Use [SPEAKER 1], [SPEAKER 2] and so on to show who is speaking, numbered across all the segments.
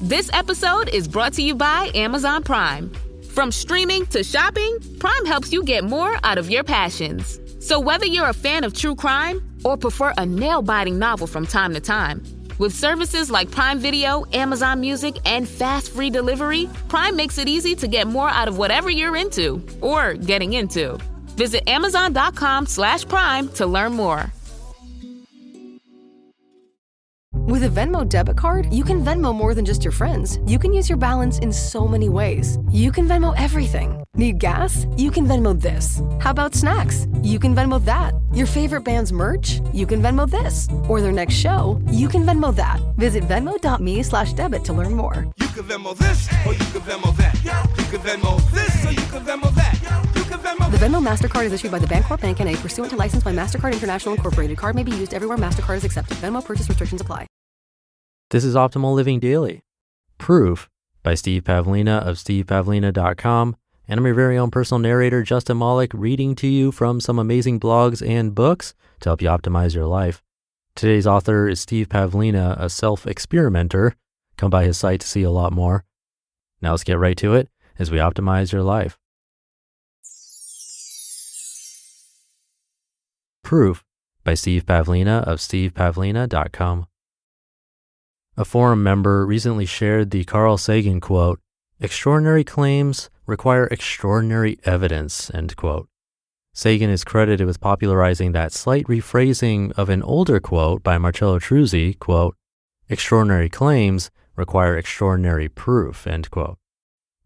[SPEAKER 1] This episode is brought to you by Amazon Prime. From streaming to shopping, Prime helps you get more out of your passions. So whether you're a fan of true crime or prefer a nail-biting novel from time to time, with services like Prime Video, Amazon Music, and fast free delivery, Prime makes it easy to get more out of whatever you're into or getting into. Visit Amazon.com/Prime to learn more.
[SPEAKER 2] With a Venmo debit card, you can Venmo more than just your friends. You can use your balance in so many ways. You can Venmo everything. Need gas? You can Venmo this. How about snacks? You can Venmo that. Your favorite band's merch? You can Venmo this. Or their next show? You can Venmo that. Visit Venmo.me/debit to learn more.
[SPEAKER 3] You can Venmo this, or you can Venmo that. You can Venmo this, or you can Venmo that. You can Venmo.
[SPEAKER 2] The Venmo MasterCard is issued by the Bancorp Bank N.A. pursuant to license by MasterCard International Incorporated. Card may be used everywhere MasterCard is accepted. Venmo purchase restrictions apply.
[SPEAKER 4] This is Optimal Living Daily. Proof by Steve Pavlina of stevepavlina.com. And I'm your very own personal narrator, Justin Malik, reading to you from some amazing blogs and books to help you optimize your life. Today's author is Steve Pavlina, a self-experimenter. Come by his site to see a lot more. Now let's get right to it as we optimize your life. Proof by Steve Pavlina of stevepavlina.com. A forum member recently shared the Carl Sagan quote, "Extraordinary claims require extraordinary evidence," end quote. Sagan is credited with popularizing that slight rephrasing of an older quote by Marcello Truzzi, quote, "Extraordinary claims require extraordinary proof," end quote.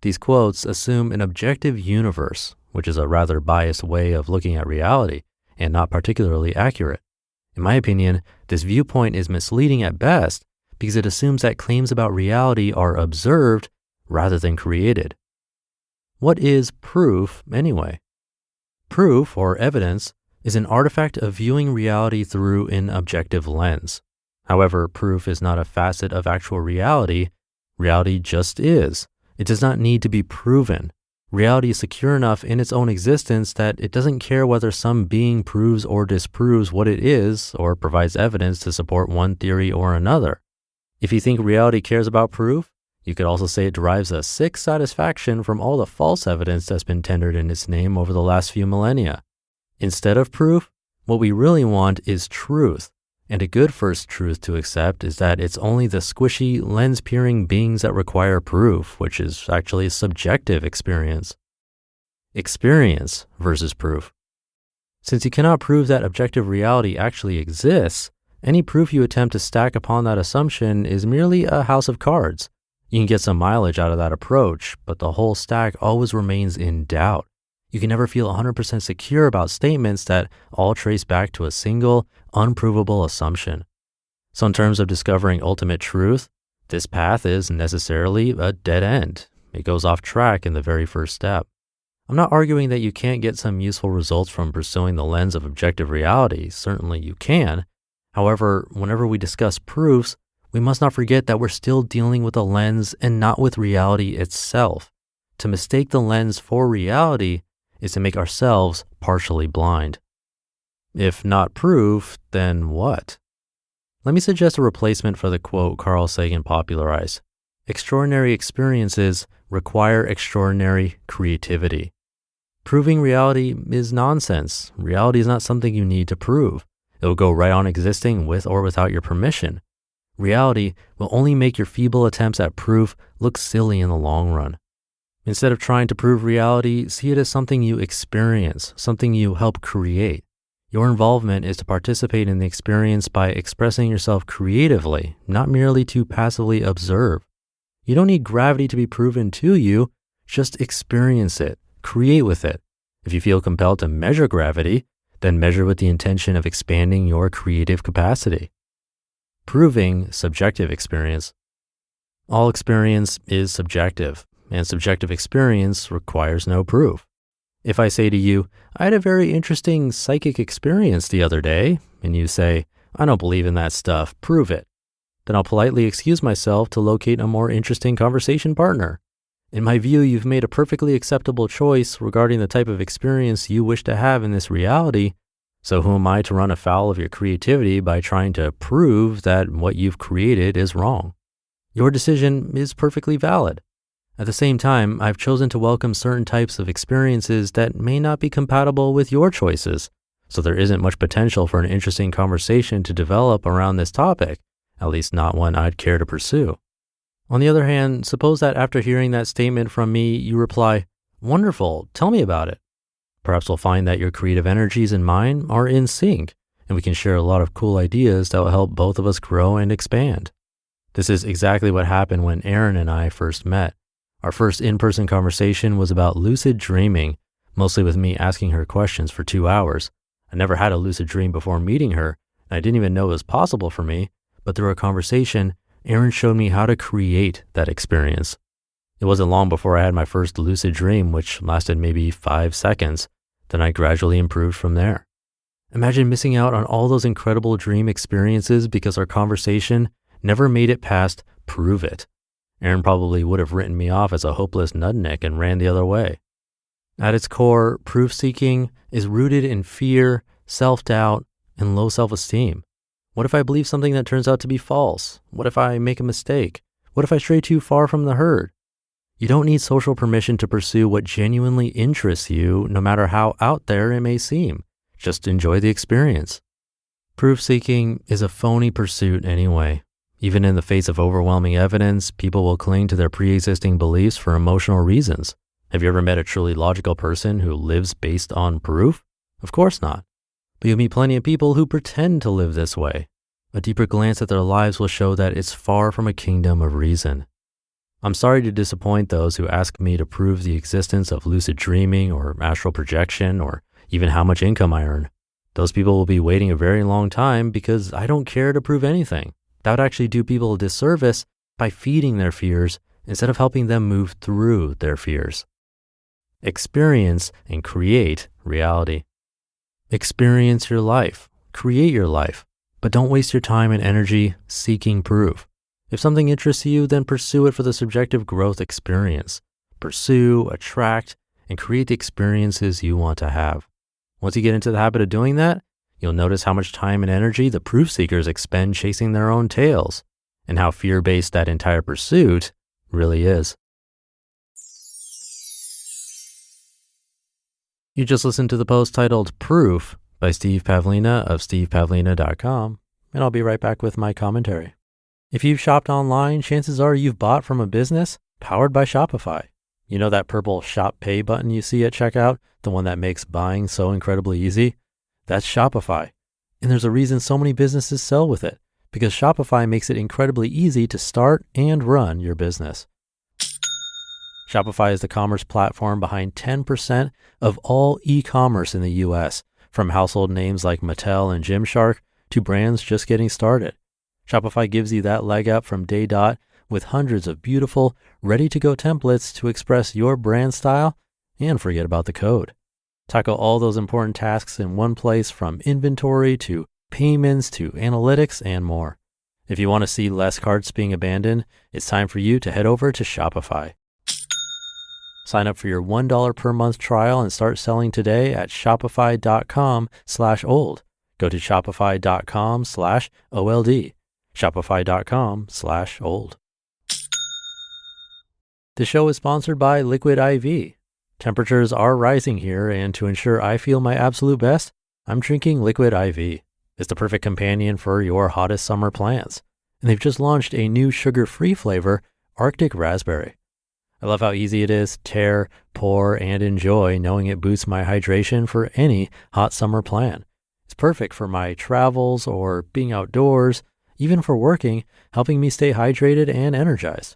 [SPEAKER 4] These quotes assume an objective universe, which is a rather biased way of looking at reality and not particularly accurate. In my opinion, this viewpoint is misleading at best because it assumes that claims about reality are observed rather than created. What is proof anyway? Proof, or evidence, is an artifact of viewing reality through an objective lens. However, proof is not a facet of actual reality. Reality just is. It does not need to be proven. Reality is secure enough in its own existence that it doesn't care whether some being proves or disproves what it is or provides evidence to support one theory or another. If you think reality cares about proof, you could also say it derives a sick satisfaction from all the false evidence that's been tendered in its name over the last few millennia. Instead of proof, what we really want is truth. And a good first truth to accept is that it's only the squishy, lens-peering beings that require proof, which is actually a subjective experience. Experience versus proof. Since you cannot prove that objective reality actually exists, any proof you attempt to stack upon that assumption is merely a house of cards. You can get some mileage out of that approach, but the whole stack always remains in doubt. You can never feel 100% secure about statements that all trace back to a single, unprovable assumption. So in terms of discovering ultimate truth, this path is necessarily a dead end. It goes off track in the very first step. I'm not arguing that you can't get some useful results from pursuing the lens of objective reality. Certainly you can. However, whenever we discuss proofs, we must not forget that we're still dealing with a lens and not with reality itself. To mistake the lens for reality is to make ourselves partially blind. If not proof, then what? Let me suggest a replacement for the quote Carl Sagan popularized. Extraordinary experiences require extraordinary creativity. Proving reality is nonsense. Reality is not something you need to prove. It will go right on existing with or without your permission. Reality will only make your feeble attempts at proof look silly in the long run. Instead of trying to prove reality, see it as something you experience, something you help create. Your involvement is to participate in the experience by expressing yourself creatively, not merely to passively observe. You don't need gravity to be proven to you, just experience it, create with it. If you feel compelled to measure gravity, then measure with the intention of expanding your creative capacity. Proving subjective experience. All experience is subjective, and subjective experience requires no proof. If I say to you, "I had a very interesting psychic experience the other day," and you say, "I don't believe in that stuff, prove it," then I'll politely excuse myself to locate a more interesting conversation partner. In my view, you've made a perfectly acceptable choice regarding the type of experience you wish to have in this reality, so who am I to run afoul of your creativity by trying to prove that what you've created is wrong? Your decision is perfectly valid. At the same time, I've chosen to welcome certain types of experiences that may not be compatible with your choices, so there isn't much potential for an interesting conversation to develop around this topic, at least not one I'd care to pursue. On the other hand, suppose that after hearing that statement from me, you reply, "Wonderful, tell me about it." Perhaps we'll find that your creative energies and mine are in sync, and we can share a lot of cool ideas that will help both of us grow and expand. This is exactly what happened when Erin and I first met. Our first in-person conversation was about lucid dreaming, mostly with me asking her questions for 2 hours. I never had a lucid dream before meeting her, and I didn't even know it was possible for me, but through our conversation, Erin showed me how to create that experience. It wasn't long before I had my first lucid dream, which lasted maybe 5 seconds. Then I gradually improved from there. Imagine missing out on all those incredible dream experiences because our conversation never made it past prove it. Erin probably would have written me off as a hopeless nudnik and ran the other way. At its core, proof-seeking is rooted in fear, self-doubt, and low self-esteem. What if I believe something that turns out to be false? What if I make a mistake? What if I stray too far from the herd? You don't need social permission to pursue what genuinely interests you, no matter how out there it may seem. Just enjoy the experience. Proof-seeking is a phony pursuit anyway. Even in the face of overwhelming evidence, people will cling to their pre-existing beliefs for emotional reasons. Have you ever met a truly logical person who lives based on proof? Of course not. But you'll meet plenty of people who pretend to live this way. A deeper glance at their lives will show that it's far from a kingdom of reason. I'm sorry to disappoint those who ask me to prove the existence of lucid dreaming or astral projection or even how much income I earn. Those people will be waiting a very long time because I don't care to prove anything. That would actually do people a disservice by feeding their fears instead of helping them move through their fears. Experience and create reality. Experience your life, create your life, but don't waste your time and energy seeking proof. If something interests you, then pursue it for the subjective growth experience. Pursue, attract, and create the experiences you want to have. Once you get into the habit of doing that, you'll notice how much time and energy the proof seekers expend chasing their own tails, and how fear-based that entire pursuit really is. You just listened to the post titled Proof by Steve Pavlina of stevepavlina.com, and I'll be right back with my commentary. If you've shopped online, chances are you've bought from a business powered by Shopify. You know that purple Shop Pay button you see at checkout, the one that makes buying so incredibly easy? That's Shopify. And there's a reason so many businesses sell with it, because Shopify makes it incredibly easy to start and run your business. Shopify is the commerce platform behind 10% of all e-commerce in the US, from household names like Mattel and Gymshark to brands just getting started. Shopify gives you that leg up from day dot with hundreds of beautiful, ready-to-go templates to express your brand style and forget about the code. Tackle all those important tasks in one place, from inventory to payments to analytics and more. If you want to see less carts being abandoned, it's time for you to head over to Shopify. Sign up for your $1 per month trial and start selling today at shopify.com/old. Go to shopify.com/OLD. Shopify.com/old. The show is sponsored by Liquid IV. Temperatures are rising here, and to ensure I feel my absolute best, I'm drinking Liquid IV. It's the perfect companion for your hottest summer plans. And they've just launched a new sugar-free flavor, Arctic Raspberry. I love how easy it is to tear, pour, and enjoy, knowing it boosts my hydration for any hot summer plan. It's perfect for my travels or being outdoors, even for working, helping me stay hydrated and energized.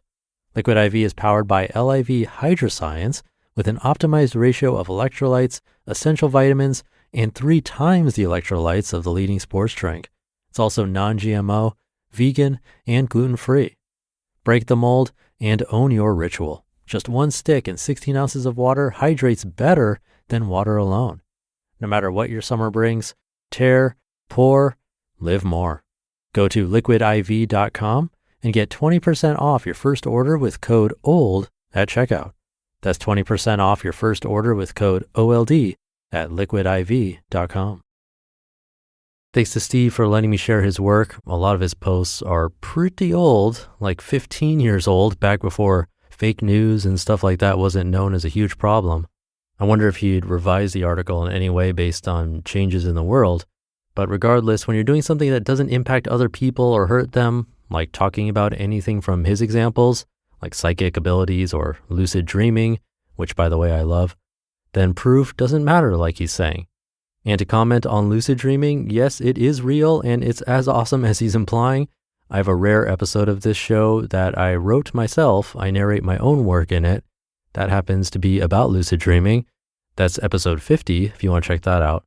[SPEAKER 4] Liquid IV is powered by LIV Hydroscience with an optimized ratio of electrolytes, essential vitamins, and 3 times the electrolytes of the leading sports drink. It's also non-GMO, vegan, and gluten-free. Break the mold and own your ritual. Just 1 stick and 16 ounces of water hydrates better than water alone. No matter what your summer brings, tear, pour, live more. Go to liquidiv.com and get 20% off your first order with code OLD at checkout. That's 20% off your first order with code OLD at liquidiv.com. Thanks to Steve for letting me share his work. A lot of his posts are pretty old, like 15 years old, back before fake news and stuff like that wasn't known as a huge problem. I wonder if he'd revise the article in any way based on changes in the world. But regardless, when you're doing something that doesn't impact other people or hurt them, like talking about anything from his examples, like psychic abilities or lucid dreaming, which by the way I love, then proof doesn't matter like he's saying. And to comment on lucid dreaming, yes, it is real and it's as awesome as he's implying. I have a rare episode of this show that I wrote myself. I narrate my own work in it. That happens to be about lucid dreaming. That's episode 50 if you want to check that out.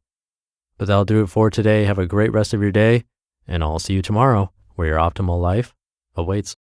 [SPEAKER 4] But that'll do it for today. Have a great rest of your day, and I'll see you tomorrow where your optimal life awaits.